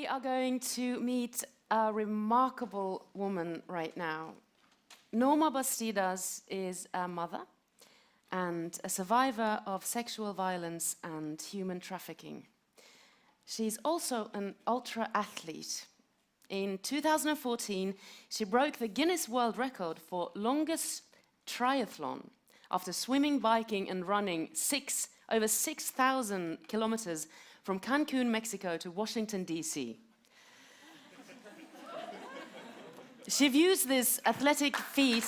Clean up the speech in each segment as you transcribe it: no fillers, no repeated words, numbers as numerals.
We are going to meet a remarkable woman right now. Norma Bastidas is a mother and a survivor of sexual violence and human trafficking. She's also an ultra athlete. In 2014, she broke the Guinness World Record for longest triathlon after swimming, biking and running over 6,000 kilometers from Cancun, Mexico to Washington, D.C. She views this athletic feat,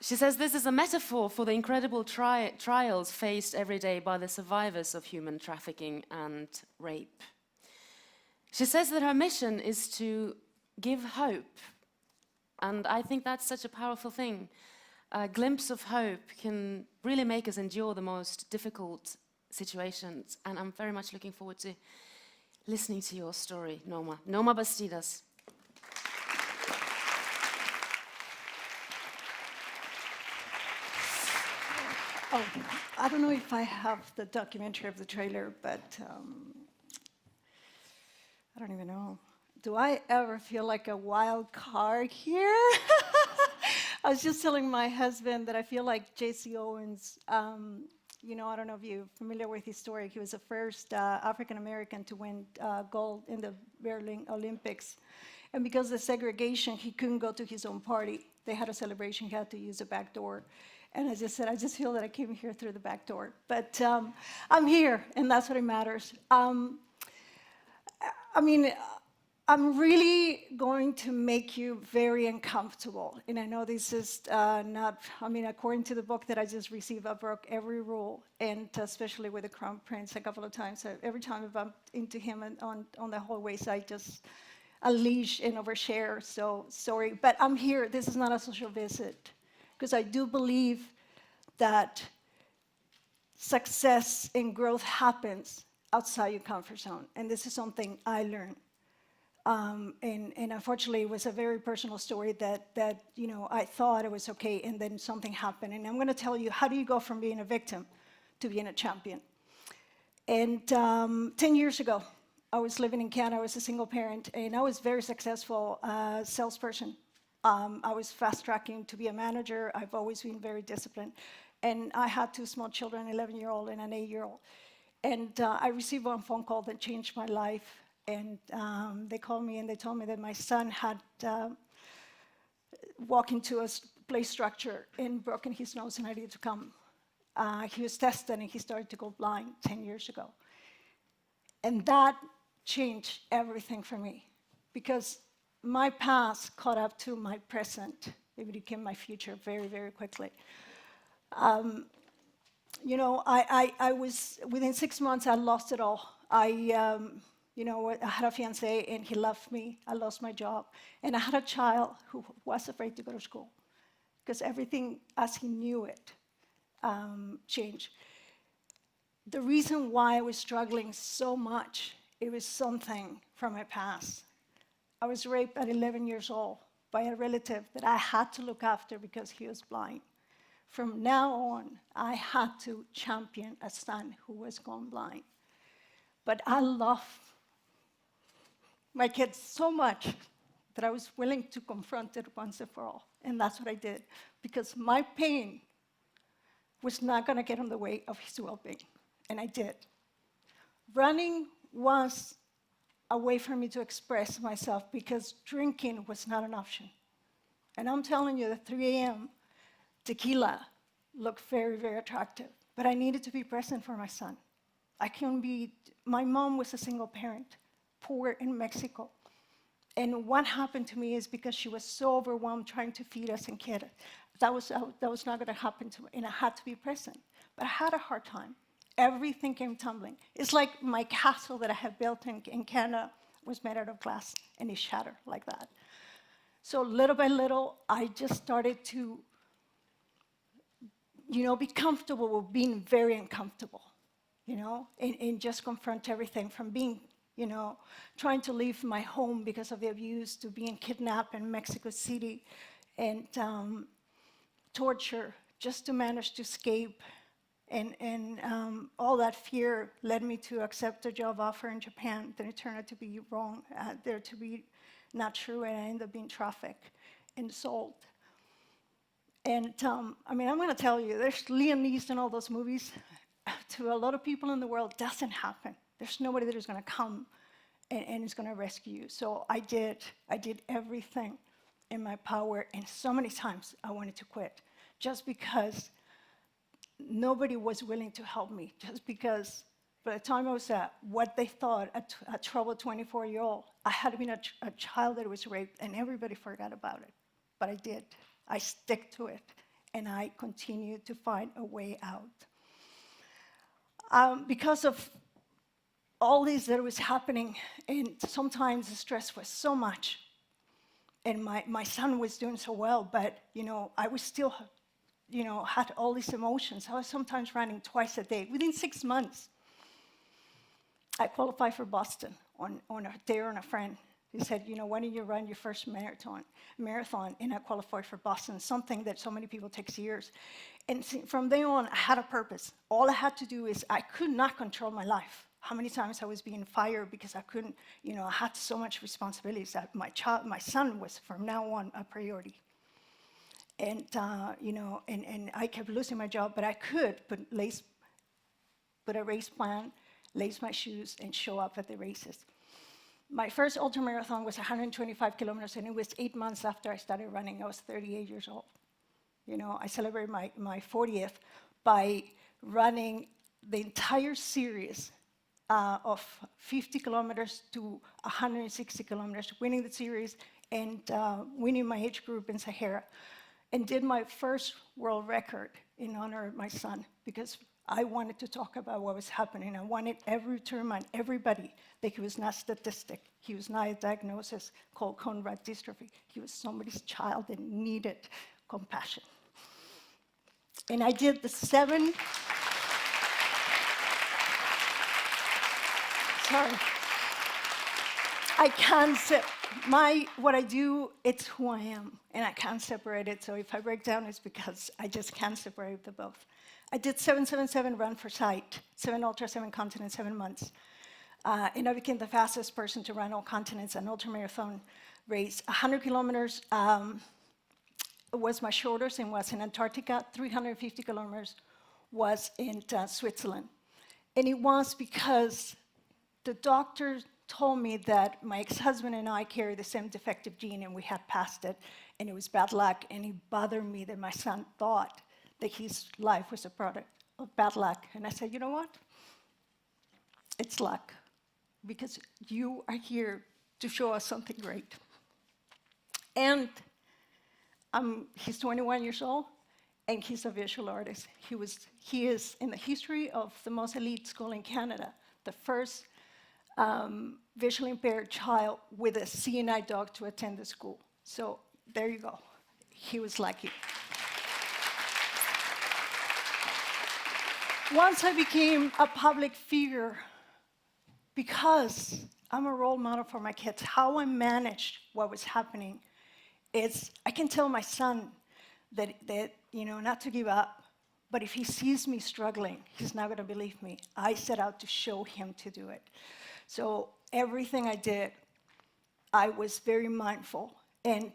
she says this is a metaphor for the incredible trials faced every day by the survivors of human trafficking and rape. She says that her mission is to give hope, and I think that's such a powerful thing. A glimpse of hope can really make us endure the most difficult situations, and I'm very much looking forward to listening to your story, Norma. Norma Bastidas. Oh, I don't know if I have the documentary of the trailer, but I don't even know. Do I ever feel like a wild card here? I was just telling my husband that I feel like J.C. Owens. You know, I don't know if you're familiar with his story. He was the first African-American to win gold in the Berlin Olympics. And because of the segregation, he couldn't go to his own party. They had a celebration, he had to use the back door. And I just said, I just feel that I came here through the back door. But I'm here, and that's what matters. I'm really going to make you very uncomfortable. And I know this is according to the book that I just received, I broke every rule, and especially with the Crown Prince a couple of times. Every time I bumped into him on the hallways, I just unleash and overshare, so sorry. But I'm here, this is not a social visit, because I do believe that success and growth happens outside your comfort zone. And this is something I learned. And unfortunately, it was a very personal story that you know, I thought it was okay, and then something happened. And I'm going to tell you, how do you go from being a victim to being a champion? And 10 years ago, I was living in Canada. I was a single parent, and I was very successful salesperson. I was fast-tracking to be a manager. I've always been very disciplined. And I had two small children, an 11-year-old and an 8-year-old. And I received one phone call that changed my life. And they called me and they told me that my son had walked into a play structure and broken his nose, and I needed to come. He was tested and he started to go blind 10 years ago. And that changed everything for me, because my past caught up to my present. It became my future very, very quickly. You know, I was, within 6 months, I lost it all. You know, I had a fiancé and he left me. I lost my job. And I had a child who was afraid to go to school, because everything as he knew it changed. The reason why I was struggling so much, it was something from my past. I was raped at 11 years old by a relative that I had to look after because he was blind. From now on, I had to champion a son who was gone blind. But I love my kids so much that I was willing to confront it once and for all. And that's what I did, because my pain was not going to get in the way of his well-being. And I did. Running was a way for me to express myself, because drinking was not an option. And I'm telling you, at 3 a.m., tequila looked very, very attractive. But I needed to be present for my son. I couldn't be, my mom was a single parent, poor in Mexico. And what happened to me is, because she was so overwhelmed trying to feed us and kid us, that was not going to happen to me, and I had to be present. But I had a hard time. Everything came tumbling. It's like my castle that I had built in Canada was made out of glass, and it shattered like that. So little by little, I just started to, you know, be comfortable with being very uncomfortable, you know, and just confront everything from being, you know, trying to leave my home because of the abuse, to being kidnapped in Mexico City, and torture, just to manage to escape And all that fear led me to accept a job offer in Japan. Then it turned out to be wrong, there to be not true, and I ended up being trafficked and sold. And I mean, I'm going to tell you, there's Liam Neeson in all those movies. To a lot of people in the world, doesn't happen. There's nobody that is going to come and is going to rescue you. So I did everything in my power, and so many times I wanted to quit, just because nobody was willing to help me, just because by the time I was at what they thought a troubled 24-year-old, I had been a child that was raped, and everybody forgot about it. But I did. I stick to it, and I continue to find a way out. Because of all this that was happening, and sometimes the stress was so much, and my son was doing so well, but I was still, had all these emotions. I was sometimes running twice a day. Within 6 months, I qualified for Boston on a dare on a friend. He said, why don't you run your first marathon? And I qualified for Boston, something that so many people takes years. And from then on, I had a purpose. All I had to do is, I could not control my life. How many times I was being fired because I couldn't, I had so much responsibilities that my son was from now on a priority. And, and I kept losing my job, but I could put a race plan, lace my shoes, and show up at the races. My first ultramarathon was 125 kilometers, and it was 8 months after I started running. I was 38 years old. I celebrated my 40th by running the entire series of 50 kilometers to 160 kilometers, winning the series, and winning my age group in Sahara, and did my first world record in honor of my son, because I wanted to talk about what was happening. I wanted to remind everybody that he was not a statistic. He was not a diagnosis called Conrad dystrophy. He was somebody's child that needed compassion. And I did the 7... Sorry. I can't what I do, it's who I am, and I can't separate it. So if I break down, it's because I just can't separate the both. I did 777 Run for Sight, 7 ultra, 7 continents, 7 months. And I became the fastest person to run all continents, an ultramarathon race. 100 kilometers was my shortest, and was in Antarctica. 350 kilometers was in Switzerland. And it was because the doctor told me that my ex-husband and I carried the same defective gene, and we had passed it, and it was bad luck. And it bothered me that my son thought that his life was a product of bad luck. And I said, you know what? It's luck, because you are here to show us something great. And he's 21 years old, and he's a visual artist. He is, in the history of the most elite school in Canada, the first visually impaired child with a seeing eye dog to attend the school. So there you go. He was lucky. Once I became a public figure, because I'm a role model for my kids, how I managed what was happening is, I can tell my son that not to give up, but if he sees me struggling, he's not going to believe me. I set out to show him to do it. So everything I did, I was very mindful. And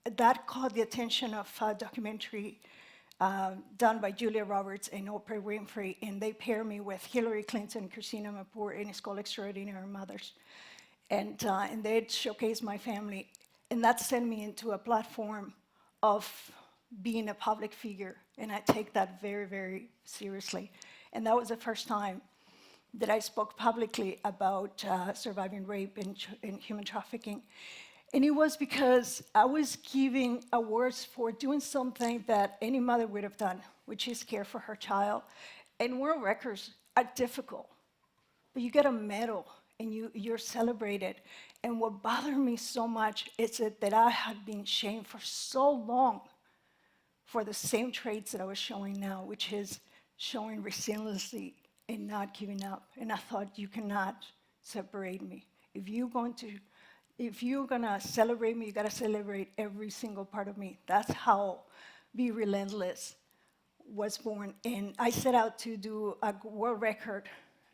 that caught the attention of a documentary done by Julia Roberts and Oprah Winfrey, and they pair me with Hillary Clinton and Christina Mapour, and it's called Extraordinary Mothers. And they showcase my family, and that sent me into a platform of being a public figure, and I take that very, very seriously. And that was the first time that I spoke publicly about surviving rape and human trafficking. And it was because I was giving awards for doing something that any mother would have done, which is care for her child. And world records are difficult, but you get a medal and you're celebrated. And what bothered me so much is that I had been shamed for so long for the same traits that I was showing now, which is showing resiliency and not giving up. And I thought, you cannot separate me. If you're gonna celebrate me, you gotta celebrate every single part of me. That's how Be Relentless was born, and I set out to do a world record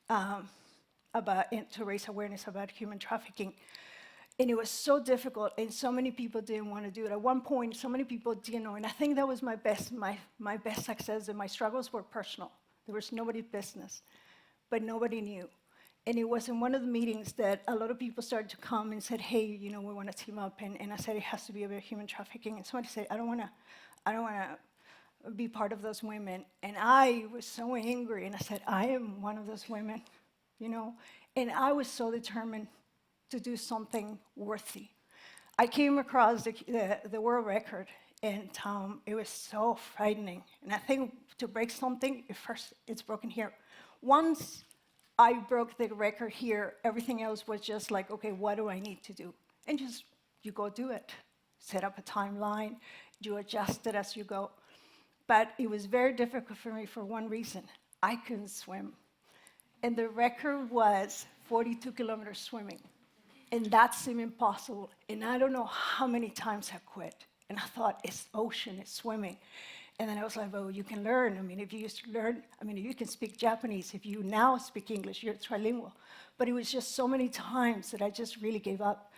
to raise awareness about human trafficking. And it was so difficult, and so many people didn't want to do it. At one point, so many people didn't know, and I think that was my best success, and my struggles were personal. There was nobody's business, but nobody knew. And it was in one of the meetings that a lot of people started to come and said, hey, we want to team up, and I said it has to be about human trafficking, and somebody said, I don't want to be part of those women. And I was so angry, and I said, I am one of those women, and I was so determined to do something worthy. I came across the world record, and it was so frightening. And I think to break something, first it's broken here. Once I broke the record here, everything else was just like, okay, what do I need to do? And just, you go do it. Set up a timeline, you adjust it as you go. But it was very difficult for me for one reason. I couldn't swim. And the record was 42 kilometers swimming. And that seemed impossible. And I don't know how many times I quit. And I thought, it's ocean, it's swimming. And then I was like, well, you can learn. If you used to learn, you can speak Japanese. If you now speak English, you're trilingual. But it was just so many times that I just really gave up.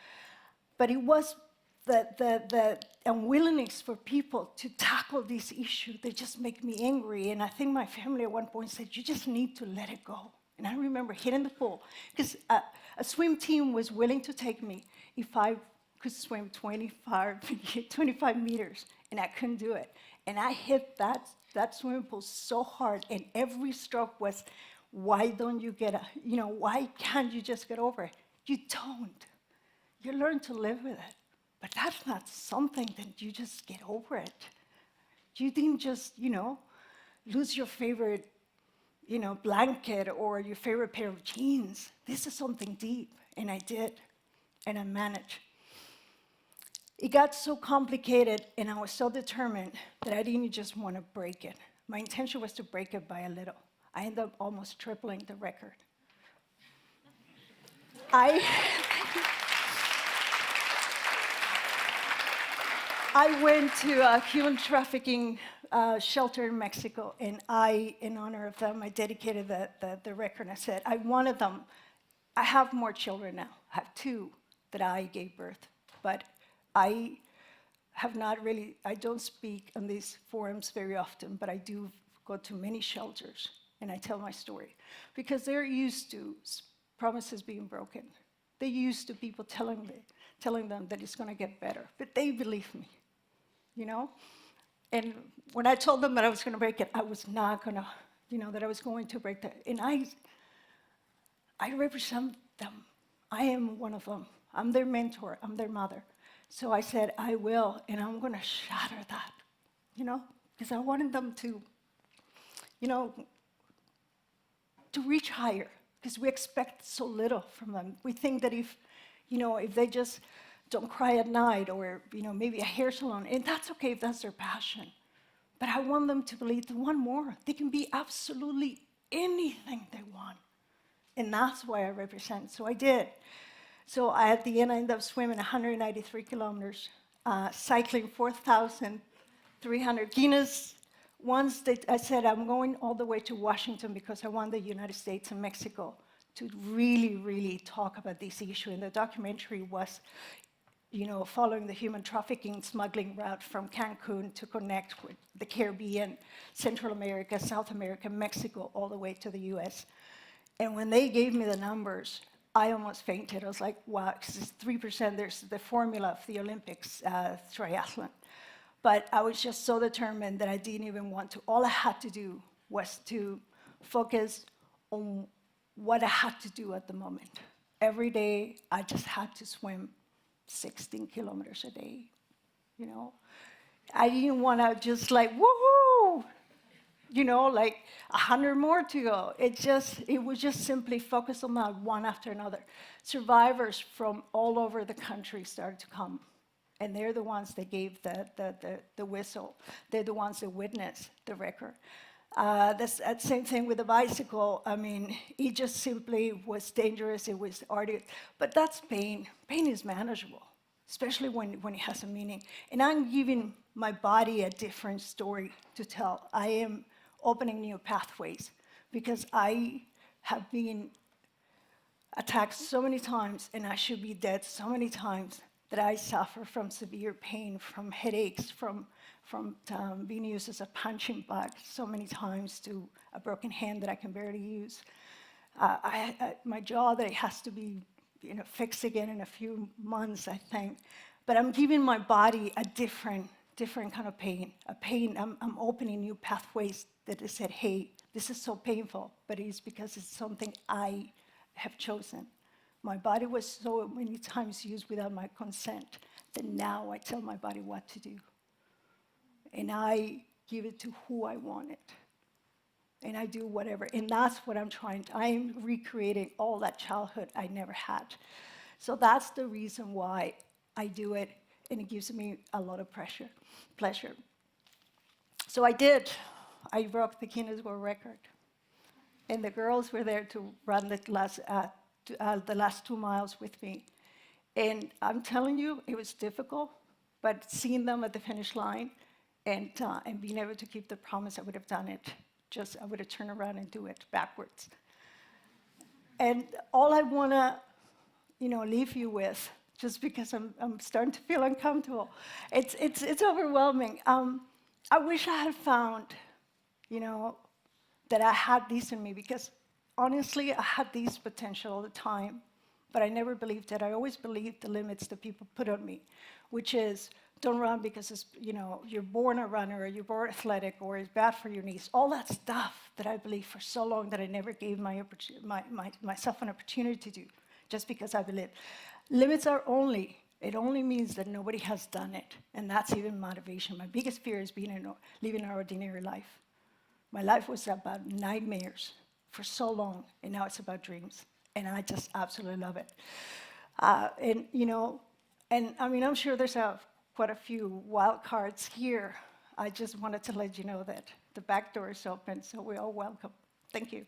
But it was the unwillingness for people to tackle this issue that just make me angry. And I think my family at one point said, you just need to let it go. And I remember hitting the pool, because a swim team was willing to take me if I could swim 25 meters, and I couldn't do it. And I hit that swimming pool so hard, and every stroke was, why don't you why can't you just get over it? You don't. You learn to live with it. But that's not something that you just get over it. You didn't just, lose your favorite blanket or your favorite pair of jeans. This is something deep, and I did, and I managed. It got so complicated, and I was so determined that I didn't just want to break it. My intention was to break it by a little. I ended up almost tripling the record. I went to a human trafficking shelter in Mexico, and in honor of them, I dedicated the record. I said, I wanted them. I have more children now. I have 2 that I gave birth, but I don't speak on these forums very often, but I do go to many shelters, and I tell my story, because they're used to promises being broken. They're used to people telling them that it's going to get better, but they believe me. And when I told them that I was going to break it, I was not going to, that I was going to break that. And I represent them. I am one of them. I'm their mentor. I'm their mother. So I said, I will, and I'm going to shatter that, because I wanted them to, to reach higher, because we expect so little from them. We think that if they just don't cry at night, or maybe a hair salon, and that's okay if that's their passion. But I want them to believe they want more. They can be absolutely anything they want. And that's why I represent. So I did. So at the end, I ended up swimming 193 kilometers, cycling 4,300. Guinness, once I said, I'm going all the way to Washington because I want the United States and Mexico to really, really talk about this issue. And the documentary was, following the human trafficking smuggling route from Cancun to connect with the Caribbean, Central America, South America, Mexico, all the way to the US. And when they gave me the numbers, I almost fainted. I was like, wow, because it's 3%, there's the formula of the Olympics triathlon. But I was just so determined that I didn't even want to. All I had to do was to focus on what I had to do at the moment. Every day, I just had to swim 16 kilometers a day, I didn't want to just like, woohoo, like 100 more to go. It was just simply focus on that one after another. Survivors from all over the country started to come, and they're the ones that gave the whistle. They're the ones that witnessed the record. That same thing with the bicycle. It just simply was dangerous. It was arduous. But that's pain. Pain is manageable. especially when it has a meaning. And I'm giving my body a different story to tell. I am opening new pathways because I have been attacked so many times, and I should be dead so many times, that I suffer from severe pain, from headaches, from being used as a punching bag so many times, to a broken hand that I can barely use. My jaw that it has to be fixed again in a few months, I think. But I'm giving my body a different kind of pain. I'm opening new pathways that I said, hey, this is so painful, but it's because it's something I have chosen. My body was so many times used without my consent that now I tell my body what to do. And I give it to who I want it. And I do whatever. And that's what I'm trying to, I'm recreating all that childhood I never had. So that's the reason why I do it, and it gives me a lot of pleasure. So I did. I broke the Guinness World Record. And the girls were there to run the last 2 miles with me. And I'm telling you, it was difficult, but seeing them at the finish line and being able to keep the promise, I would have done it. I would have turned around and do it backwards. And all I want to, leave you with, just because I'm starting to feel uncomfortable, it's overwhelming. I wish I had found, that I had these in me, because honestly, I had these potential all the time, but I never believed it. I always believed the limits that people put on me, which is, don't run because it's, you're born a runner, or you're born athletic, or it's bad for your knees. All that stuff that I believed for so long that I never gave myself an opportunity to do, just because I believed. Limits it only means that nobody has done it, and that's even motivation. My biggest fear is living an ordinary life. My life was about nightmares for so long, and now it's about dreams, and I just absolutely love it. And I'm sure there's quite a few wild cards here. I just wanted to let you know that the back door is open, so we're all welcome. Thank you.